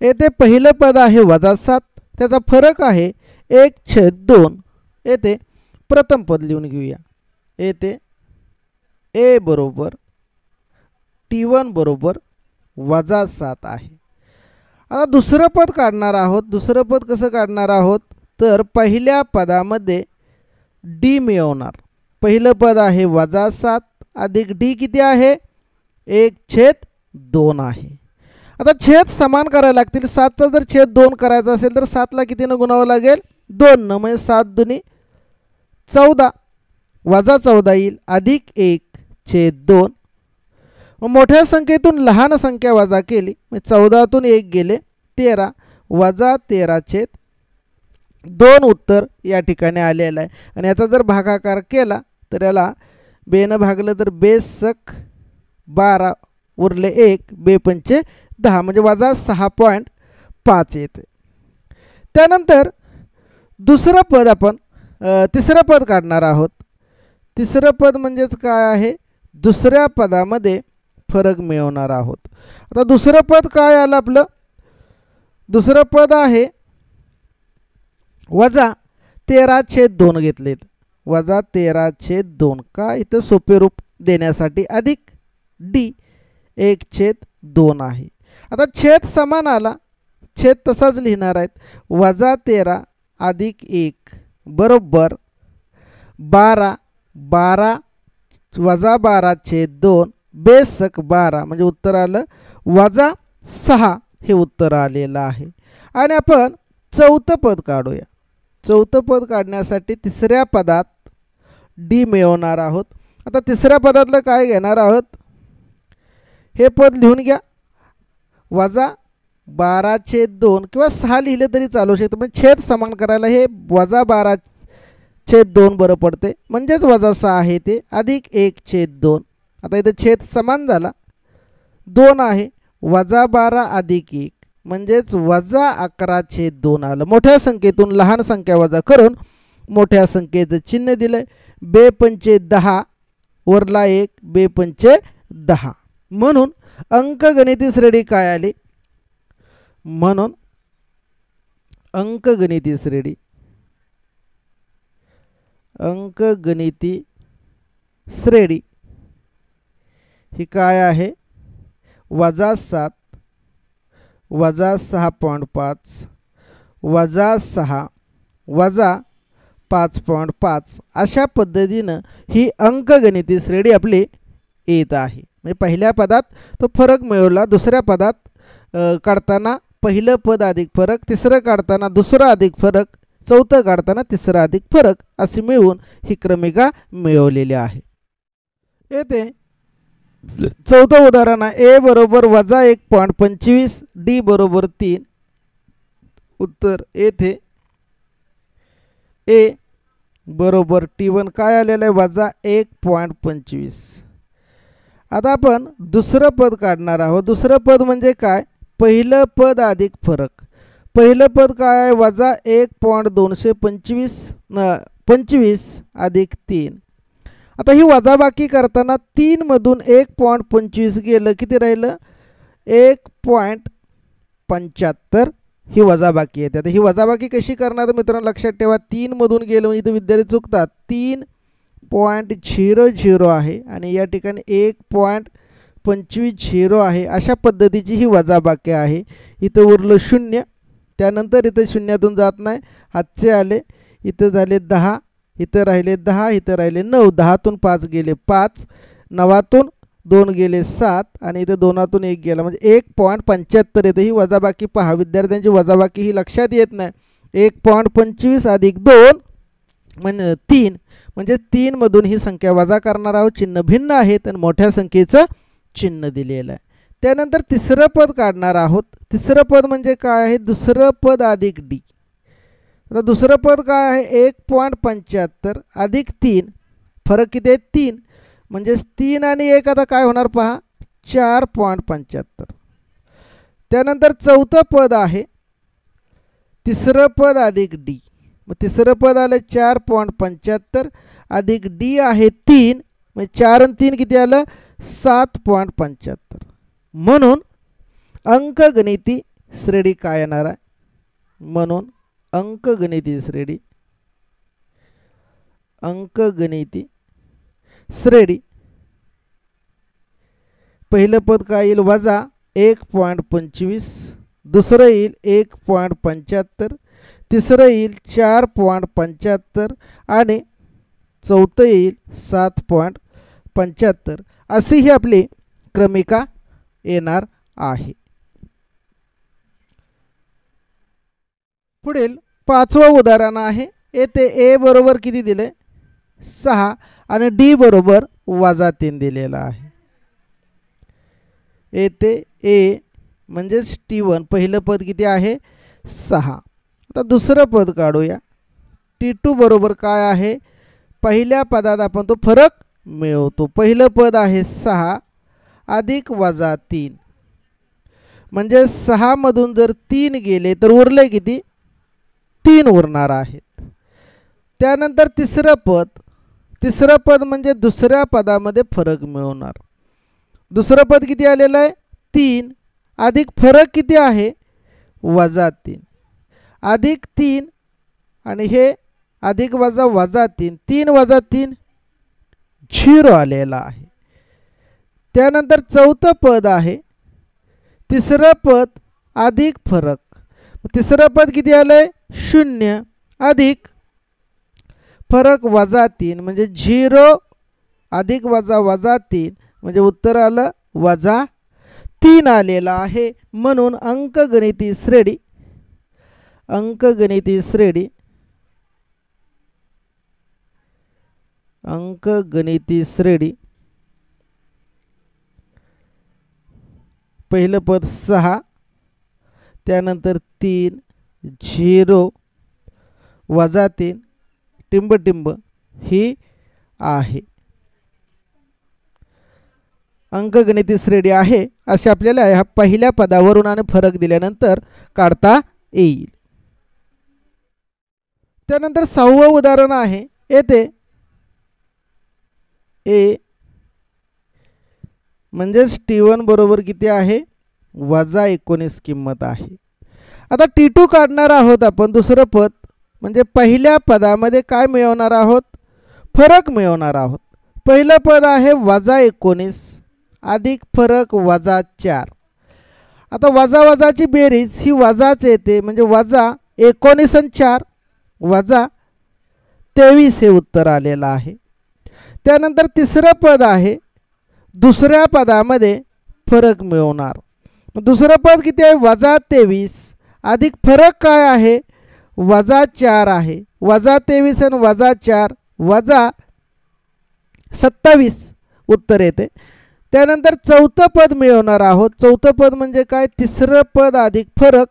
येथे पहिलं पद आहे वजा 7, त्याचा फरक आहे 1/2. येथे प्रथम पद लिहून घेऊया. येथे ए बरोबर T1 बरोबर वजा 7 आहे. आता दुसरं पद काढणार आहोत. दुसरं पद कसं काढणार आहोत? तर पहिल्या पदामध्ये डी मिळवणार. पहिलं पद आहे वजा 7 अधिक डी किती आहे? 1/2 आहे. आता छेद समान करायला लागतील. 7चा जर छेद 2 करायचा असेल तर 7ला कितीनं गुणावं लागेल? 2 न म्हणजे 7 दुनी 14 वजा 14 येईल अधिक 1/2. मोठ्या संख्येतून लहान संख्या वजा केली म्हणजे 14तून 1 गेले 13 वजा 13/2 उत्तर या ठिकाणी आलेलं आहे. आणि याचा जर भागाकार केला तर याला बेनं भागलं तर बेसक 12 उरले 1 बेपंचे 10 म्हणजे वजा 6.5 येते. त्यानंतर दुसरं पद आपण तिसरं पद काढणार आहोत. तिसरं पद म्हणजेच काय आहे, दुसऱ्या पदामध्ये फरक मिळवणार आहोत. आता दुसरं पद काय आलं आपलं, दुसरं पद आहे वजा 13/2 घेतलेत. वजा 13/2 का इथं सोपे रूप देण्यासाठी अधिक डी 1/2 आहे. आता छेद समान आला, छेद तसाच लिहिणार आहेत. वजा 13 अधिक 1 बरोबर 12 12 वजा 12/2 बेसक 12 म्हणजे उत्तर आलं वजा 6 हे उत्तर आलेलं आहे. आणि आपण चौथं पद काढूया. चौथं पद काढण्यासाठी तिसऱ्या पदात डी मिळवणार आहोत. आता तिसऱ्या पदातलं काय घेणार आहोत, हे पद लिहून घ्या. वजा 12/2 किंवा 6 लिहिले तरी चालू शकतं, पण छेद समान करायला हे वजा 12/2 बरं पडते म्हणजेच वजा 6 आहे ते अधिक 1/2. आता इथं छेद समान झाला 2 आहे वजा 12 अधिक 1 म्हणजेच वजा 11/2 आलं. मोठ्या संख्येतून लहान संख्या वजा करून मोठ्या संख्येचं चिन्ह दिलंय. बेपंचे 10 वरला 1 बेपंचे 10 म्हणून अंकगणिती श्रेणी काय आली, म्हणून अंकगणिती श्रेणी ही काय आहे, वजा 7 वजा 6.5 वजा 6 वजा 5.5 अशा पद्धतीनं ही अंकगणिती श्रेणी आपली येत आहे. म्हणजे पहिल्या पदात तो फरक मिळवला, दुसऱ्या पदात काढताना पहिलं पद अधिक फरक, तिसरं काढताना दुसरं अधिक फरक, चौथं काढताना तिसरं अधिक फरक असे मिळवून ही क्रमिका मिळवलेली आहे. येथे चौथं उदाहरण आहे. ए बरोबर वजा 1.25 डी बरोबर 3. उत्तर येथे ए बरोबर T1 काय आलेलं आहे, वजा 1.25. आता आपण दुसरं पद काढणार आहोत. दुसरं पद म्हणजे काय, पहिलं पद अधिक फरक. पहिलं पद काय आहे, वजा 1.225 अधिक 3. आता ही वजाबाकी करताना 3 मधून 1.25 गेलं, किती राहिलं 1.75 ही वजाबाकी येते. आता ही वजाबाकी कशी करणार मित्रांनो लक्षात ठेवा, 3 मधून गेलं म्हणजे इथं विद्यार्थी चुकतात. 3.00 आहे आणि या ठिकाणी 1.25 आहे. अशा पद्धतीची ही वजाबाकी आहे. इथं उरलं 0, त्यानंतर इथं शून्यातून जात नाही, हातचे आले, इथं झाले 10, इथं राहिले 10, इथं राहिले 9, 10तून 5 गेले 5, 9तून 2 गेले 7 आणि इथं 2तून 1 गेला म्हणजे 1.75 येते. ही वजाबाकी पहा, विद्यार्थ्यांची वजाबाकी ही लक्षात येत नाही. 1.25 अधिक 2 म्हणजे 3 म्हणजे 3 मधून ही संख्या वजा करणार आहोत. चिन्ह भिन्न आहेत आणि मोठ्या संख्येचं चिन्ह दिलेलं आहे. त्यानंतर तिसरं पद काढणार आहोत. तिसरं पद म्हणजे काय आहे, दुसरं पद अधिक डी. आता दुसरं पद काय आहे, 1.75 अधिक 3, फरक किती आहे 3 म्हणजेच 3 आणि 1 आता काय होणार पहा 4.75. त्यानंतर चौथं पद आहे तिसरं पद अधिक डी. मग तिसरं पद आलं 4.75 अधिक डी आहे 3 म्हणजे 4 आणि 3 किती आलं 7.75. म्हणून अंकगणिती श्रेणी काय येणार आहे, म्हणून अंकगणिती श्रेणी पहिलं पद काय येईल वजा 1.25, दुसरं येईल 1.75, तिसरं येईल 4.75 आणि चौथं येईल 7.75 अशी ही आपली क्रमिका येणार आहे. पुढील पाचवं उदाहरण आहे. येथे ए बरोबर किती दिले 6 आणि डी बरोबर -3 दिलेला आहे. येथे ए म्हणजे T1 पहिलं पद किती आहे 6. आता दुसरं पद काढूया. T2 बरोबर काय आहे, पहिल्या पदात आपण तो फरक मिळवतो. पहिलं पद आहे 6 अधिक -3 म्हणजे 6 मधून जर 3 गेले तर उरले किती 3 उरणार आहेत. त्यानंतर तिसरं पद म्हणजे दुसऱ्या पदामध्ये फरक मिळवणार. दुसरं पद किती आलेलं आहे 3 अधिक फरक किती आहे -3 अधिक 3 आणि हे अधिक -3 3 - 3 0 आलेला आहे. त्यानंतर चौथं पद आहे तिसरं पद अधिक फरक. तिसरं पद किती आलंय 0 अधिक फरक -3 म्हणजे 0 अधिक -3 म्हणजे उत्तर आलं -3 आलेला आहे. म्हणून अंकगणिती श्रेणी पहिलं पद 6 त्यानंतर 3 0 -3 टिंब ही आहे. अंकगणिती श्रेणी आहे असे आपल्याला ह्या पहिल्या पदावरून आणि फरक दिल्यानंतर काढता येईल. त्यानंतर 6वं उदाहरण आहे. येथे ए म्हणजेच T1 बरोबर किती आहे -19 किंमत आहे. आता T2 काढणार आहोत आपण. दुसरं पद म्हणजे पहिल्या पदामध्ये काय मिळवणार आहोत फरक मिळवणार आहोत. पहिलं पद आहे -19 अधिक फरक -4. आता वजाची बेरीज ही वजाच येते म्हणजे -19 आणि 4 -23 हे उत्तर आलेलं आहे. त्यानंतर तिसरं पद आहे दुसऱ्या पदामध्ये फरक मिळवणार. दुसरं पद किती आहे -23 अधिक फरक काय आहे -4 आहे. -23 आणि -4 -27 उत्तर येते. त्यानंतर चौथं पद मिळवणार आहोत. चौथं पद म्हणजे काय तिसरं पद अधिक फरक.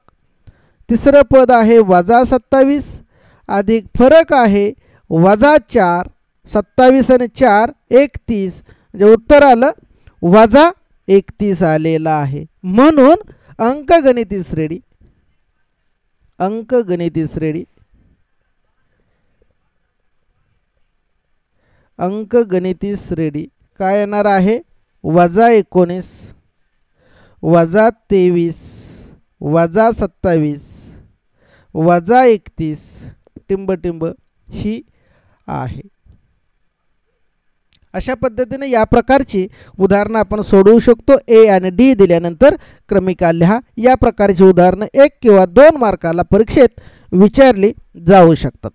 तिसरं पद आहे -27 अधिक फरक आहे -4 27 आणि 4 31 म्हणजे उत्तर आलं -31 आलेलं आहे. म्हणून अंकगणिती श्रेणी काय येणार आहे -19 -23 -27 -31 टिंब ही आहे. अशा पद्धतीने या प्रकारची उदाहरणं आपण सोडवू शकतो. ए आणि डी दिल्यानंतर क्रमिका लिहा. या प्रकारची उदाहरणं 1 किंवा 2 मार्काला परीक्षेत विचारली जाऊ शकतात.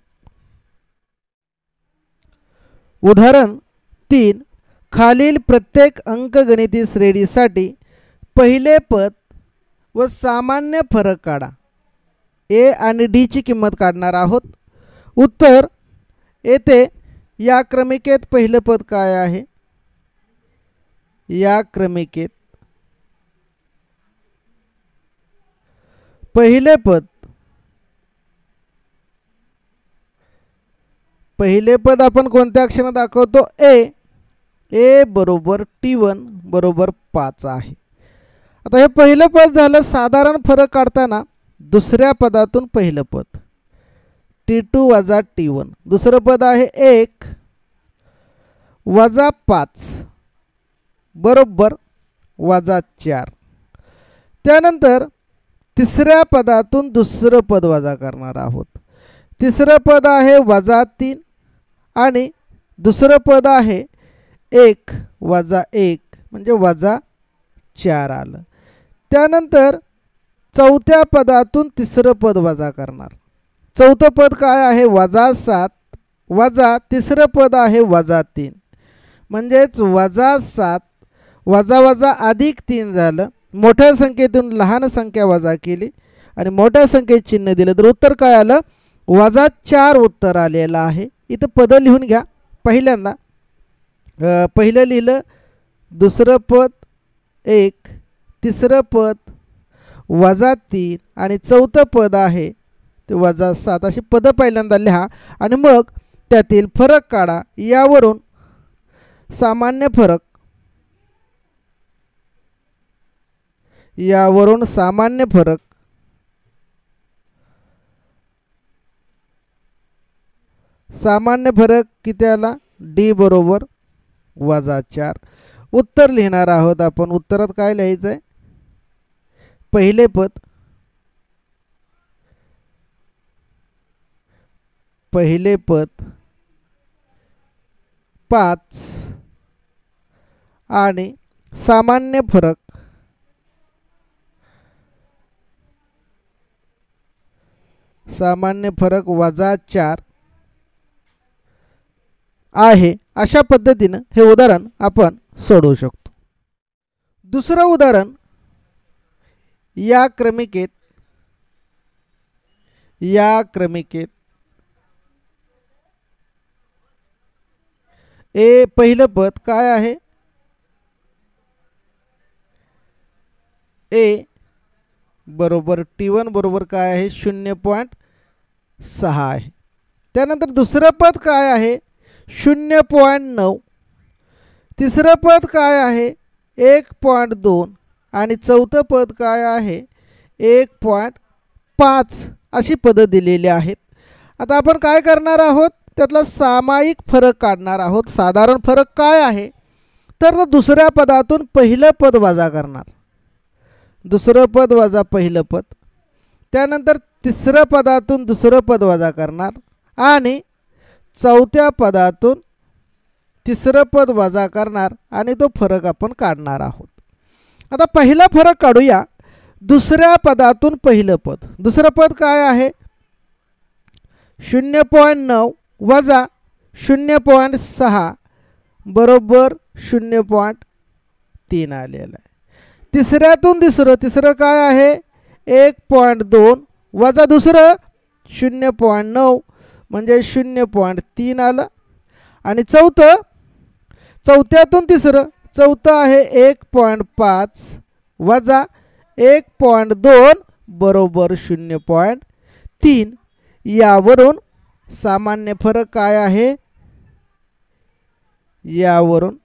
उदाहरण 3 खालील प्रत्येक अंकगणिती श्रेणीसाठी पहिले पद व सामान्य फरक काढा. ए आणि डी ची किंमत काढणार आहोत. उत्तर येथे या क्रमिकेत पहिलं पद काय आहे या क्रमिकेत पहिले पद आपण कोणत्या अक्षराने दाखवतो ए बरोबर T1 बरोबर 5 आहे. आता हे पहिलं पद झालं. साधारण फरक काढताना दुसऱ्या पदातून पहिलं पद T2 वजा T1. दुसरं पद आहे 1 वजा 5 बरोबर -4. त्यानंतर तिसऱ्या पदातून दुसरं पद वजा करणार आहोत. तिसरं पद आहे -3 आणि दुसरं पद आहे 1 वजा 1 म्हणजे -4 आलं. त्यानंतर चौथ्या पदातून तिसरं पद वजा करणार. चौथं पद काय आहे -7 वजा तिसरं पद आहे -3 म्हणजेच -7 वजा अधिक 3 झालं. मोठ्या संख्येतून लहान संख्या वजा केली आणि मोठ्या संख्येत चिन्ह दिलं तर उत्तर काय आलं -4 उत्तर आलेलं आहे. इथं पद लिहून घ्या. पहिल्यांदा पहिलं लिहिलं, दुसरं पद 1, तिसरं पद -3 आणि चौथं पद आहे ते -7. अशी पदं पहिल्यांदा लिहा आणि मग त्यातील फरक काढा. यावरून सामान्य फरक, सामान्य फरक किती आला? D बरोबर -4. उत्तर लिहिणार आहोत आपण. उत्तरात काय लिहायचं आहे? पहिले पद, 5 आणि सामान्य फरक -4 आहे. अशा पद्धतीनं हे उदाहरण आपण सोडवू शकतो. दुसरं उदाहरण, या क्रमिकेत पहिलं पद काय आहे? A बरोबर T1 बरोबर काय आहे? 0.6 आहे. त्यानंतर दुसरं पद काय आहे? 0.9. तिसरं पद काय आहे? 1.2 आणि चौथं पद काय आहे? 1.5. अशी पदं दिलेली आहेत. आता आपण काय करणार आहोत? त्यातला सामायिक फरक काढणार आहोत. साधारण फरक काय आहे? तर दुसऱ्या पदातून पहिलं पद वजा करणार, दुसरं पद वजा पहिलं पद, त्यानंतर तिसरं पदातून दुसरं पद वजा करणार आणि चौथ्या पदातून तिसरं पद वजा करणार आणि तो फरक आपण काढणार आहोत. आता पहिला फरक काढूया. दुसऱ्या पदातून पहिलं पद. दुसरं पद काय आहे? 0.9 वजा 0.6 बरोबर 0.3 आलेलं आहे. तिसऱ्यातून तिसरं काय आहे? 1.2 वजा दुसरं 0.9 म्हणजे 0.3 आलं. आणि चौथ्यातून चौथं आहे 1.5 वजा 1.2 बरोबर 0.3. यावरून सामान्य फरक काय आहे? यावरून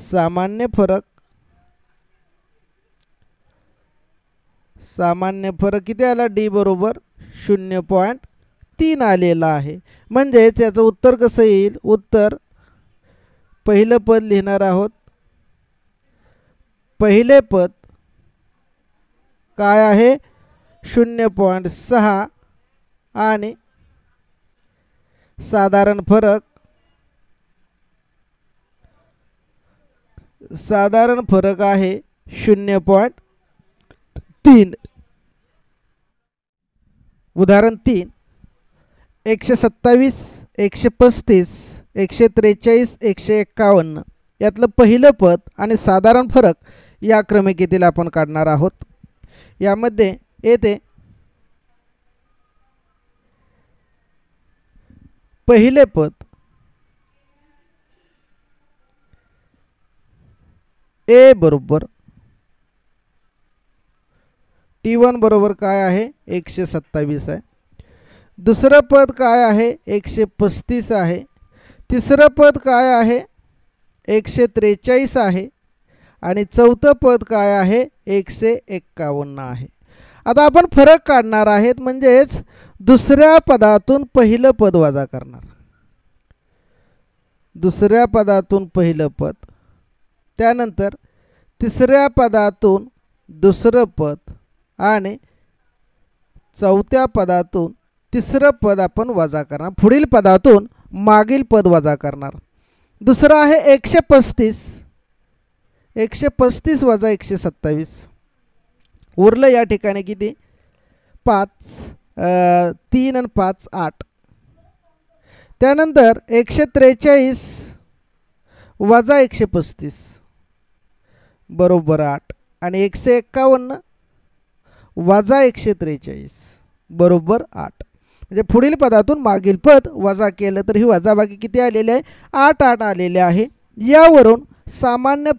सामान्य फरक किती आला? D बरोबर 0.3 आलेला आहे. म्हणजे त्याचं उत्तर कसं येईल? उत्तर पहिलं पद लिहिणार आहोत. पहिले पद काय आहे? 0.6 आणि साधारण फरक आहे 0.3. उदाहरण 3, 127, 135, 143, 151 यातलं पहिलं पद आणि साधारण फरक या क्रमिकेतील आपण काढणार आहोत. यामध्ये येते पहिले पद A बरोबर T1 बरोबर काय आहे? 127 आहे. दुसरं पद काय आहे? 135 आहे. तिसरं पद काय आहे? 143 आहे. आणि चौथं पद काय आहे? 151 आहे. आता आपण फरक काढणार आहेत. म्हणजेच दुसऱ्या पदातून पहिलं पद वजा करणार. दुसऱ्या पदातून पहिलं पद, त्यानंतर तिसऱ्या पदातून दुसरं पद आणि चौथ्या पदातून तिसरं पद आपण वजा करणार. पुढील पदातून मागील पद वजा करणार. दुसरं आहे 135. 135 वजा 127 उरलं या ठिकाणी किती? 5. 3 आणि 5 8. त्यानंतर 143 वजा 135 बरोबर 8 आणि 151 वजा 143 बरोबर 8. म्हणजे पुढील पदातून मागील पद वजा केलं तर ही वजाबाकी किती आलेली आहे? 8 आलेले आहे. यावरून सामान्य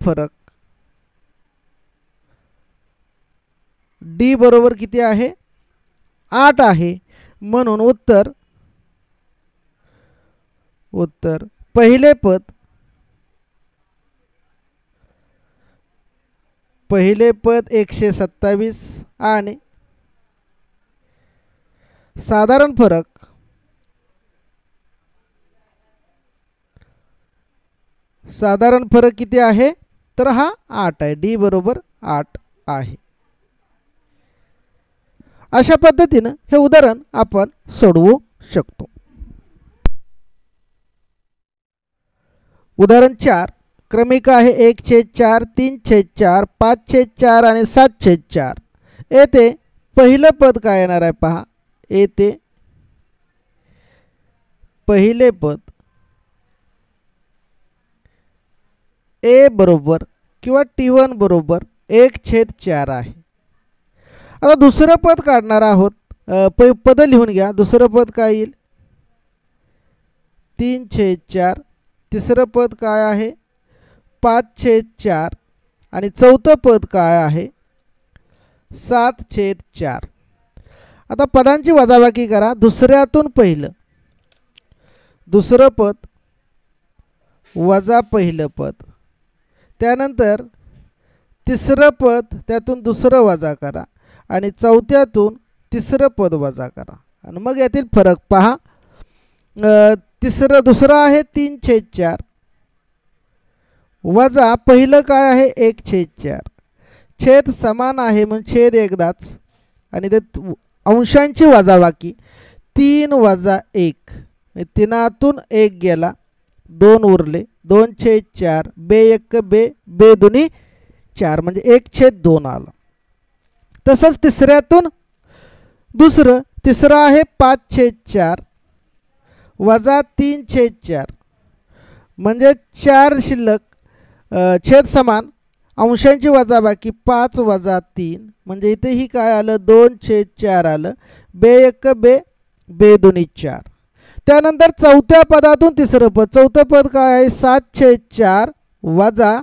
फरक डी बरोबर किती आहे? 8 आहे. म्हणून उत्तर पहिले पद 127 आणि साधारण फरक किती आहे? तर हा 8 आहे. डी बरोबर 8 आहे. अशा पद्धतीने हे उदाहरण आपण सोडवू शकतो. उदाहरण 4 क्रमिक आहे 1/4, 3/4, 5/4 आणि 7/4. येथे पहिलं पद काय येणार आहे पहा. येथे पहिले पद ए बरोबर किंवा T1 बरोबर 1/4 आहे. आता दुसरं पद काढणार आहोत. पद लिहून घ्या. दुसरं पद काय येईल? 3/4. तिसरं पद काय आहे? 5/4 आणि चौथं पद काय आहे? 7/4. आता पदांची वजाबाकी करा. दुसऱ्यातून पहिलं, दुसरं पद वजा पहिलं पद, त्यानंतर तिसरं पद त्यातून दुसरं वजा करा आणि चौथ्यातून तिसरं पद वजा करा आणि मग यातील फरक पहा. दुसरं आहे 3/4 वजा पहिलं काय आहे 1/4. छेद समान आहे म्हणून छेद एकदाच आणि ते अंशांची वजाबाकी 3 वजा 1. तीनातून 1 गेला, 2 उरले. 2/4 बे 1 बे, बे दोन्ही 4 म्हणजे 1/2 आला. तसंच तिसऱ्यातून तिसरं आहे 5/4 वजा 3/4 म्हणजे 4 शिल्लक. छेद समान, अंशांची वजाबाकी 5 वजा 3 म्हणजे इथे ही काय आलं 2/4 आलं. बे 1 बे, बे दोन्ही 4. त्यानंतर चौथ्या पदातून तिसरं पद. चौथं पद काय आहे 7/4 वजा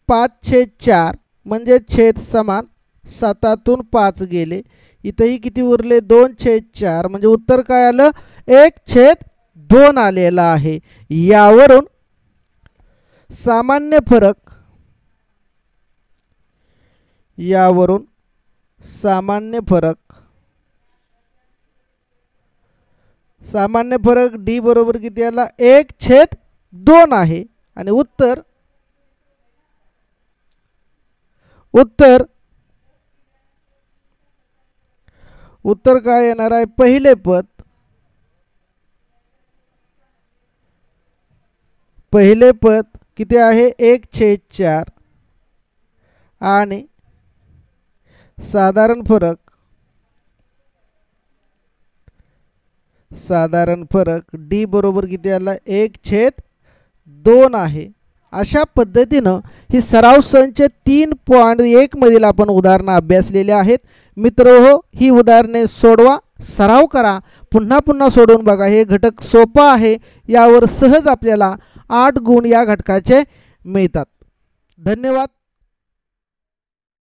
5/4 म्हणजे छेद समान. 7तून 5 गेले, इथेही किती उरले 2/4 म्हणजे उत्तर काय आलं 1/2 आलेला आहे. यावरून सामान्य फरक डी बरोबर किती आला 1/2 आहे. आणि उत्तर काय येणार आहे? पहिले पद किती आहे 1/4 आणि साधारण फरक डी बरोबर किती आला 1/2 आहे. अशा पद्धतीनं ही सराव संच 3.1 मधील आपण उदाहरणं अभ्यासलेले आहेत. मित्रहो, ही उदाहरणे सोडवा, सराव करा, पुन्हा सोडून बघा. हे घटक सोपा आहे. यावर सहज आपल्याला 8 गुण या घटकाचे मिळतात. धन्यवाद.